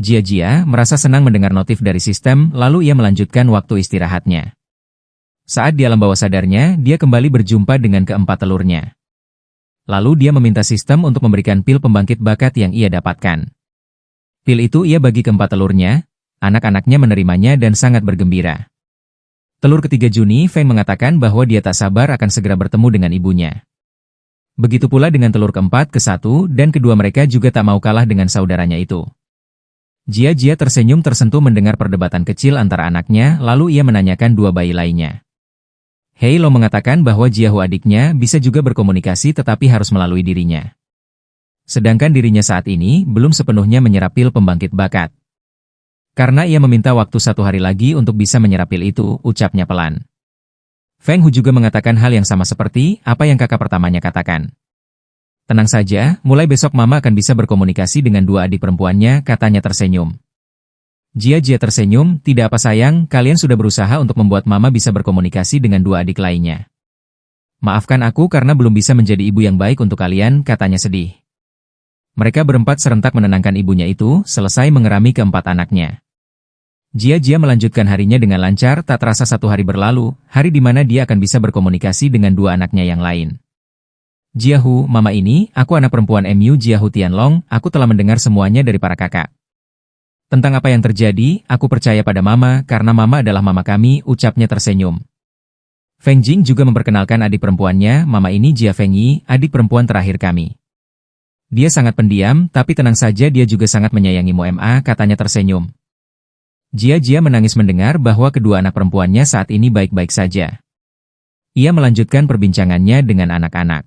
Jia merasa senang mendengar notif dari sistem, lalu ia melanjutkan waktu istirahatnya. Saat di alam bawah sadarnya, dia kembali berjumpa dengan keempat telurnya. Lalu dia meminta sistem untuk memberikan pil pembangkit bakat yang ia dapatkan. Pil itu ia bagi keempat telurnya, anak-anaknya menerimanya dan sangat bergembira. Telur ketiga Juni Feng mengatakan bahwa dia tak sabar akan segera bertemu dengan ibunya. Begitu pula dengan telur keempat, ke-1, dan kedua mereka juga tak mau kalah dengan saudaranya itu. Jia tersenyum tersentuh mendengar perdebatan kecil antara anaknya, lalu ia menanyakan dua bayi lainnya. Hei Lo mengatakan bahwa Jiahu adiknya bisa juga berkomunikasi tetapi harus melalui dirinya. Sedangkan dirinya saat ini belum sepenuhnya menyerap pil pembangkit bakat. Karena ia meminta waktu 1 hari lagi untuk bisa menyerap pil itu, ucapnya pelan. Feng Hu juga mengatakan hal yang sama seperti apa yang kakak pertamanya katakan. Tenang saja, mulai besok mama akan bisa berkomunikasi dengan dua adik perempuannya, katanya tersenyum. Jia tersenyum, tidak apa sayang, kalian sudah berusaha untuk membuat mama bisa berkomunikasi dengan dua adik lainnya. Maafkan aku karena belum bisa menjadi ibu yang baik untuk kalian, katanya sedih. Mereka berempat serentak menenangkan ibunya itu, selesai mengerami keempat anaknya. Jia melanjutkan harinya dengan lancar, tak terasa 1 hari berlalu, hari di mana dia akan bisa berkomunikasi dengan dua anaknya yang lain. Jiahu, mama ini, aku anak perempuan Mu Jiahu Tianlong, aku telah mendengar semuanya dari para kakak. Tentang apa yang terjadi, aku percaya pada mama, karena mama adalah mama kami, ucapnya tersenyum. Feng Jing juga memperkenalkan adik perempuannya, mama ini Jia Feng Yi, adik perempuan terakhir kami. Dia sangat pendiam, tapi tenang saja dia juga sangat menyayangi Ma, katanya tersenyum. Jia menangis mendengar bahwa kedua anak perempuannya saat ini baik-baik saja. Ia melanjutkan perbincangannya dengan anak-anak.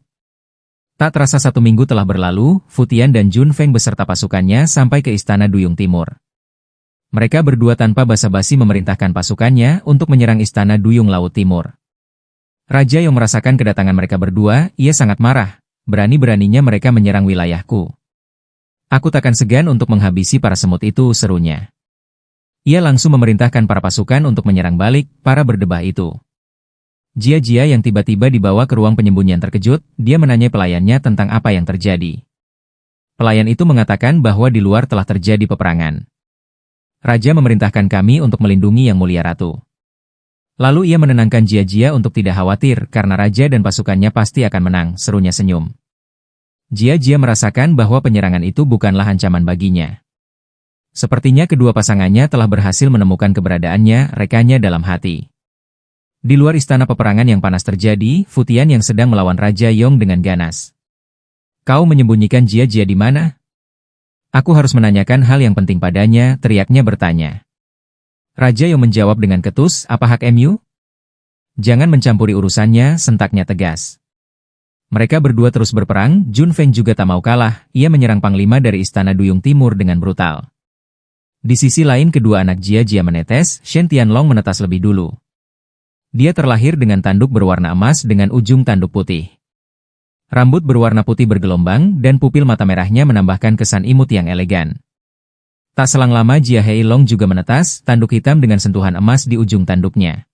Tak terasa 1 minggu telah berlalu, Futian dan Jun Feng beserta pasukannya sampai ke Istana Duyung Timur. Mereka berdua tanpa basa-basi memerintahkan pasukannya untuk menyerang Istana Duyung Laut Timur. Raja yang merasakan kedatangan mereka berdua, ia sangat marah. Berani-beraninya mereka menyerang wilayahku. Aku takkan segan untuk menghabisi para semut itu, serunya. Ia langsung memerintahkan para pasukan untuk menyerang balik para berdebah itu. Jia yang tiba-tiba dibawa ke ruang penyembunyian terkejut, dia menanyai pelayannya tentang apa yang terjadi. Pelayan itu mengatakan bahwa di luar telah terjadi peperangan. Raja memerintahkan kami untuk melindungi Yang Mulia Ratu. Lalu ia menenangkan Jia untuk tidak khawatir karena Raja dan pasukannya pasti akan menang, serunya senyum. Jia merasakan bahwa penyerangan itu bukanlah ancaman baginya. Sepertinya kedua pasangannya telah berhasil menemukan keberadaannya, rekanya dalam hati. Di luar istana peperangan yang panas terjadi, Futian yang sedang melawan Raja Yong dengan ganas. Kau menyembunyikan Jia di mana? Aku harus menanyakan hal yang penting padanya, teriaknya bertanya. Raja Yong menjawab dengan ketus, apa hak Mu? Jangan mencampuri urusannya, sentaknya tegas. Mereka berdua terus berperang, Jun Feng juga tak mau kalah, ia menyerang Panglima dari Istana Duyung Timur dengan brutal. Di sisi lain kedua anak Jia menetes, Shen Tianlong menetas lebih dulu. Dia terlahir dengan tanduk berwarna emas dengan ujung tanduk putih. Rambut berwarna putih bergelombang dan pupil mata merahnya menambahkan kesan imut yang elegan. Tak selang lama Jia Heilong juga menetas, tanduk hitam dengan sentuhan emas di ujung tanduknya.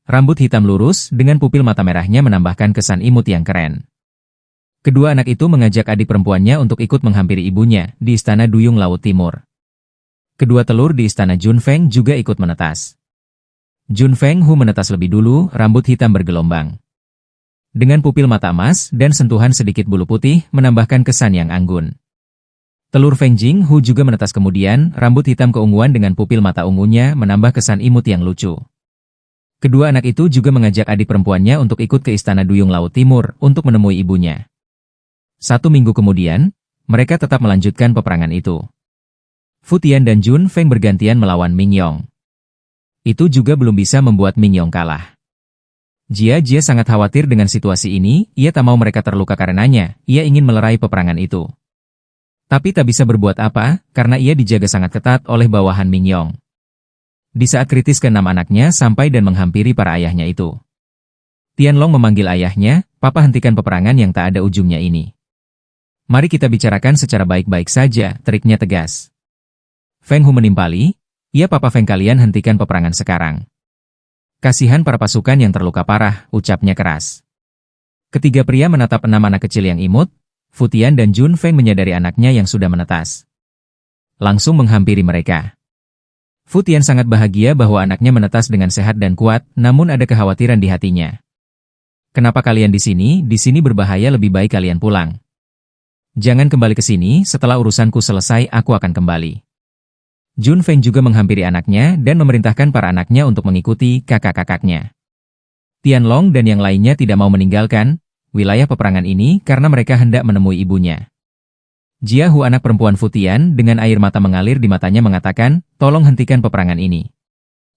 Rambut hitam lurus dengan pupil mata merahnya menambahkan kesan imut yang keren. Kedua anak itu mengajak adik perempuannya untuk ikut menghampiri ibunya di Istana Duyung Laut Timur. Kedua telur di Istana Jun Feng juga ikut menetas. Jun Feng Hu menetas lebih dulu, rambut hitam bergelombang. Dengan pupil mata emas dan sentuhan sedikit bulu putih menambahkan kesan yang anggun. Telur Feng Jing Hu juga menetas kemudian, rambut hitam keunguan dengan pupil mata ungunya menambah kesan imut yang lucu. Kedua anak itu juga mengajak adik perempuannya untuk ikut ke Istana Duyung Laut Timur untuk menemui ibunya. 1 minggu kemudian, mereka tetap melanjutkan peperangan itu. Futian dan Jun Feng bergantian melawan Ming Yong. Itu juga belum bisa membuat Ming Yong kalah. Jia sangat khawatir dengan situasi ini, ia tak mau mereka terluka karenanya, ia ingin melerai peperangan itu. Tapi tak bisa berbuat apa, karena ia dijaga sangat ketat oleh bawahan Ming Yong. Di saat kritis ke-6 anaknya sampai dan menghampiri para ayahnya itu. Tianlong memanggil ayahnya, papa hentikan peperangan yang tak ada ujungnya ini. Mari kita bicarakan secara baik-baik saja, teriknya tegas. Feng Hu menimpali, iya papa Feng kalian hentikan peperangan sekarang. Kasihan para pasukan yang terluka parah, ucapnya keras. Ketiga pria menatap 6 anak kecil yang imut, Futian dan Jun Feng menyadari anaknya yang sudah menetas. langsung menghampiri mereka. Fu Tian sangat bahagia bahwa anaknya menetas dengan sehat dan kuat, namun ada kekhawatiran di hatinya. Kenapa kalian di sini? Di sini berbahaya, lebih baik kalian pulang. Jangan kembali ke sini, setelah urusanku selesai aku akan kembali. Jun Feng juga menghampiri anaknya dan memerintahkan para anaknya untuk mengikuti kakak-kakaknya. Tianlong dan yang lainnya tidak mau meninggalkan wilayah peperangan ini karena mereka hendak menemui ibunya. Jia Hu, anak perempuan Fu Tian, dengan air mata mengalir di matanya mengatakan, tolong hentikan peperangan ini.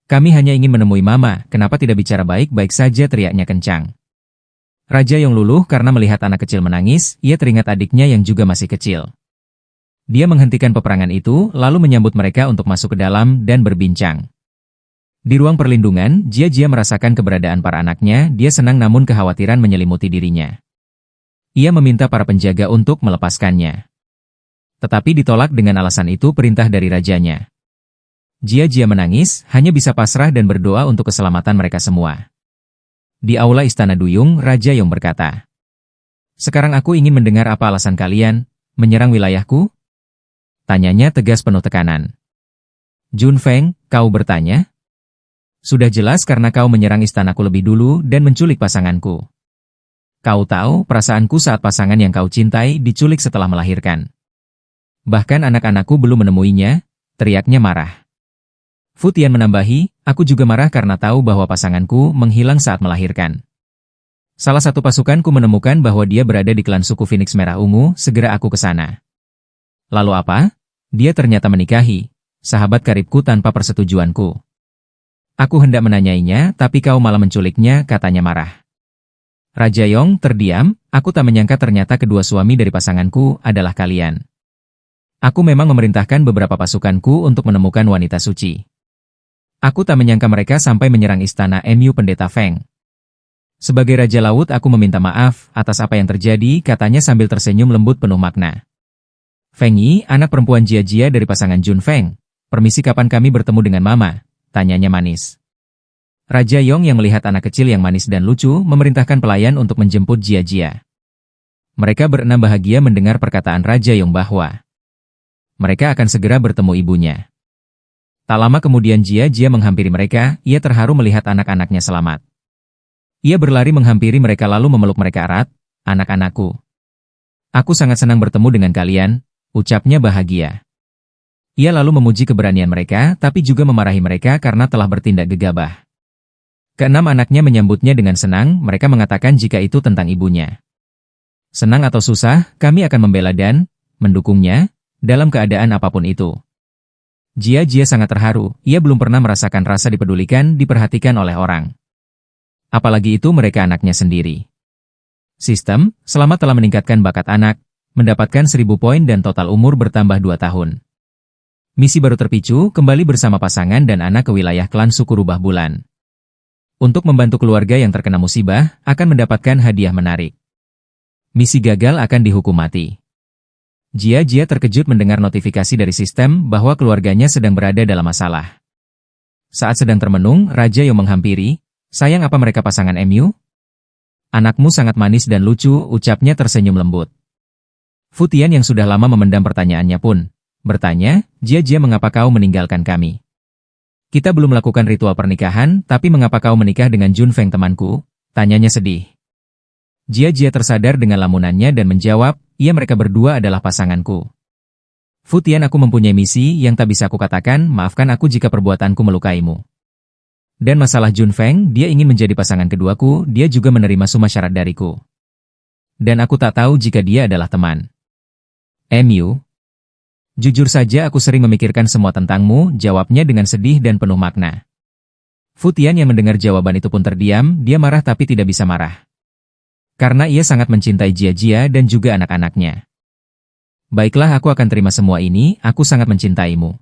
Kami hanya ingin menemui Mama, kenapa tidak bicara baik-baik saja, teriaknya kencang. Raja Yong luluh karena melihat anak kecil menangis, ia teringat adiknya yang juga masih kecil. Dia menghentikan peperangan itu, lalu menyambut mereka untuk masuk ke dalam dan berbincang. Di ruang perlindungan, Jia merasakan keberadaan para anaknya, dia senang namun kekhawatiran menyelimuti dirinya. Ia meminta para penjaga untuk melepaskannya. Tetapi ditolak dengan alasan itu perintah dari rajanya. Jia menangis, hanya bisa pasrah dan berdoa untuk keselamatan mereka semua. Di aula Istana Duyung, Raja Yong berkata, "Sekarang aku ingin mendengar apa alasan kalian menyerang wilayahku?" Tanyanya tegas penuh tekanan. Jun Feng, kau bertanya? Sudah jelas karena kau menyerang istanaku lebih dulu dan menculik pasanganku. Kau tahu perasaanku saat pasangan yang kau cintai diculik setelah melahirkan. Bahkan anak-anakku belum menemuinya, teriaknya marah. Fu Tian menambahi, aku juga marah karena tahu bahwa pasanganku menghilang saat melahirkan. Salah satu pasukanku menemukan bahwa dia berada di klan suku Phoenix Merah Ungu, segera aku ke sana. Lalu apa? Dia ternyata menikahi sahabat karibku tanpa persetujuanku. Aku hendak menanyainya, tapi kau malah menculiknya, katanya marah. Raja Yong terdiam, aku tak menyangka ternyata kedua suami dari pasanganku adalah kalian. Aku memang memerintahkan beberapa pasukanku untuk menemukan wanita suci. Aku tak menyangka mereka sampai menyerang istana MU Pendeta Feng. Sebagai Raja Laut aku meminta maaf atas apa yang terjadi, katanya sambil tersenyum lembut penuh makna. Feng Yi, anak perempuan Jia dari pasangan Jun Feng. Permisi, kapan kami bertemu dengan Mama? Tanyanya manis. Raja Yong yang melihat anak kecil yang manis dan lucu, memerintahkan pelayan untuk menjemput Jia. Mereka berenam bahagia mendengar perkataan Raja Yong bahwa mereka akan segera bertemu ibunya. Tak lama kemudian Jia menghampiri mereka, ia terharu melihat anak-anaknya selamat. Ia berlari menghampiri mereka lalu memeluk mereka erat, anak-anakku. Aku sangat senang bertemu dengan kalian, ucapnya bahagia. Ia lalu memuji keberanian mereka, tapi juga memarahi mereka karena telah bertindak gegabah. Keenam anaknya menyambutnya dengan senang, mereka mengatakan jika itu tentang ibunya. Senang atau susah, kami akan membela dan mendukungnya, dalam keadaan apapun itu. Jia sangat terharu, ia belum pernah merasakan rasa dipedulikan, diperhatikan oleh orang. Apalagi itu mereka anaknya sendiri. Sistem, selamat telah meningkatkan bakat anak, mendapatkan 1000 poin dan total umur bertambah 2 tahun. Misi baru terpicu, kembali bersama pasangan dan anak ke wilayah klan suku Rubah Bulan. Untuk membantu keluarga yang terkena musibah, akan mendapatkan hadiah menarik. Misi gagal akan dihukum mati. Jia terkejut mendengar notifikasi dari sistem bahwa keluarganya sedang berada dalam masalah. Saat sedang termenung, Raja Yong menghampiri, sayang apa mereka pasangan MU? Anakmu sangat manis dan lucu, ucapnya tersenyum lembut. Fu Tian yang sudah lama memendam pertanyaannya pun bertanya, Jia mengapa kau meninggalkan kami? Kita belum melakukan ritual pernikahan, tapi mengapa kau menikah dengan Jun Feng temanku? Tanyanya sedih. Jia tersadar dengan lamunannya dan menjawab, iya mereka berdua adalah pasanganku. Fu Tian, aku mempunyai misi yang tak bisa aku katakan, maafkan aku jika perbuatanku melukaimu. Dan masalah Jun Feng, dia ingin menjadi pasangan keduaku, dia juga menerima semua syarat dariku. Dan aku tak tahu jika dia adalah teman. MU. Jujur saja aku sering memikirkan semua tentangmu, jawabnya dengan sedih dan penuh makna. Fu Tian yang mendengar jawaban itu pun terdiam, dia marah tapi tidak bisa marah. Karena ia sangat mencintai Jia dan juga anak-anaknya. Baiklah, aku akan terima semua ini, aku sangat mencintaimu.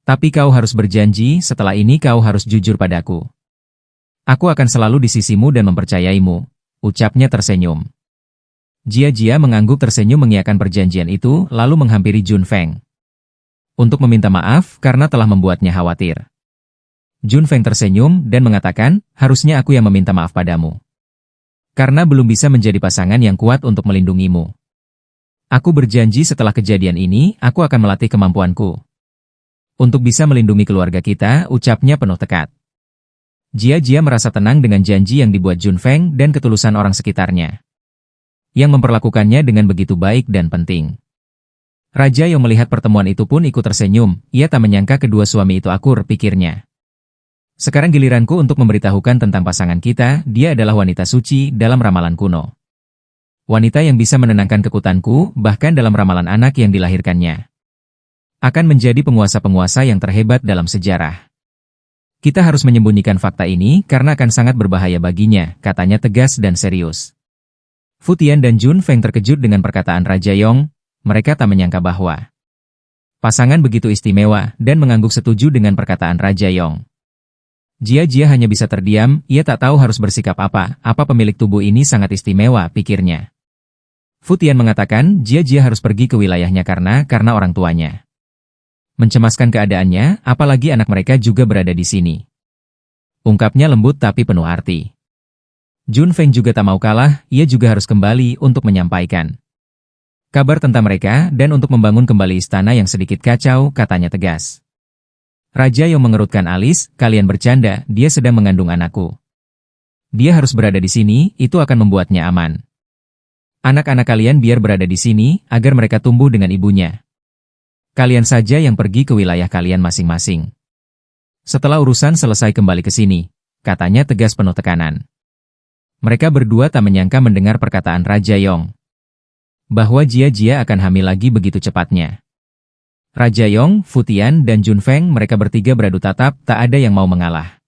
Tapi kau harus berjanji, setelah ini kau harus jujur padaku. Aku akan selalu di sisimu dan mempercayaimu, ucapnya tersenyum. Jia mengangguk tersenyum mengiyakan perjanjian itu, lalu menghampiri Jun Feng. Untuk meminta maaf karena telah membuatnya khawatir. Jun Feng tersenyum dan mengatakan, harusnya aku yang meminta maaf padamu. Karena belum bisa menjadi pasangan yang kuat untuk melindungimu. Aku berjanji setelah kejadian ini, aku akan melatih kemampuanku. Untuk bisa melindungi keluarga kita, ucapnya penuh tekad. Jia merasa tenang dengan janji yang dibuat Jun Feng dan ketulusan orang sekitarnya, yang memperlakukannya dengan begitu baik dan penting. Raja yang melihat pertemuan itu pun ikut tersenyum, ia tak menyangka kedua suami itu akur, pikirnya. Sekarang giliranku untuk memberitahukan tentang pasangan kita, dia adalah wanita suci dalam ramalan kuno. Wanita yang bisa menenangkan kekutanku, bahkan dalam ramalan anak yang dilahirkannya. Akan menjadi penguasa-penguasa yang terhebat dalam sejarah. Kita harus menyembunyikan fakta ini karena akan sangat berbahaya baginya, katanya tegas dan serius. Fu Tian dan Jun Feng terkejut dengan perkataan Raja Yong. Mereka tak menyangka bahwa pasangan begitu istimewa dan mengangguk setuju dengan perkataan Raja Yong. Jia hanya bisa terdiam, ia tak tahu harus bersikap apa pemilik tubuh ini sangat istimewa, pikirnya. Fu Tian mengatakan Jia harus pergi ke wilayahnya karena orang tuanya. Mencemaskan keadaannya, apalagi anak mereka juga berada di sini. Ungkapnya lembut tapi penuh arti. Jun Feng juga tak mau kalah, ia juga harus kembali untuk menyampaikan kabar tentang mereka dan untuk membangun kembali istana yang sedikit kacau, katanya tegas. Raja yang mengerutkan alis, kalian bercanda, dia sedang mengandung anakku. Dia harus berada di sini, itu akan membuatnya aman. Anak-anak kalian biar berada di sini, agar mereka tumbuh dengan ibunya. Kalian saja yang pergi ke wilayah kalian masing-masing. Setelah urusan selesai kembali ke sini, katanya tegas penuh tekanan. Mereka berdua tak menyangka mendengar perkataan Raja Yong. Bahwa Jia akan hamil lagi begitu cepatnya. Raja Yong, Fu Tian, dan Jun Feng mereka bertiga beradu tatap, tak ada yang mau mengalah.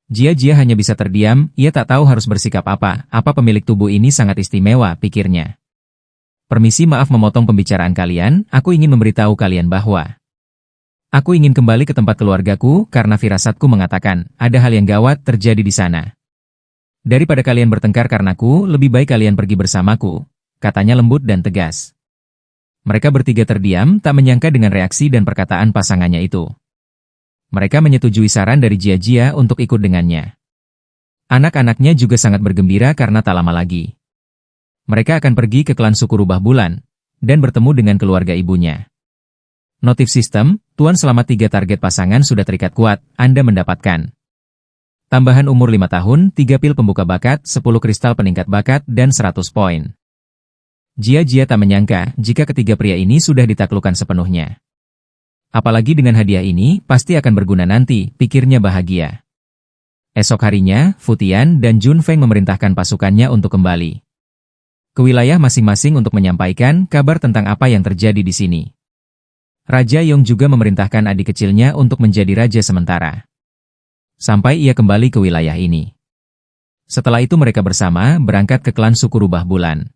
Jia hanya bisa terdiam, ia tak tahu harus bersikap apa pemilik tubuh ini sangat istimewa, pikirnya. Permisi maaf memotong pembicaraan kalian, aku ingin memberitahu kalian bahwa aku ingin kembali ke tempat keluargaku karena firasatku mengatakan ada hal yang gawat terjadi di sana. Daripada kalian bertengkar karenaku, lebih baik kalian pergi bersamaku, katanya lembut dan tegas. Mereka bertiga terdiam, tak menyangka dengan reaksi dan perkataan pasangannya itu. Mereka menyetujui saran dari Jia untuk ikut dengannya. Anak-anaknya juga sangat bergembira karena tak lama lagi mereka akan pergi ke klan suku Rubah Bulan dan bertemu dengan keluarga ibunya. Notif sistem, Tuan selama 3 target pasangan sudah terikat kuat, Anda mendapatkan tambahan umur 5 tahun, 3 pil pembuka bakat, 10 kristal peningkat bakat, dan 100 poin. Jia tak menyangka jika ketiga pria ini sudah ditaklukkan sepenuhnya. Apalagi dengan hadiah ini, pasti akan berguna nanti, pikirnya bahagia. Esok harinya, Fu Tian dan Jun Feng memerintahkan pasukannya untuk kembali ke wilayah masing-masing untuk menyampaikan kabar tentang apa yang terjadi di sini. Raja Yong juga memerintahkan adik kecilnya untuk menjadi raja sementara, sampai ia kembali ke wilayah ini. Setelah itu mereka bersama berangkat ke klan suku Rubah Bulan.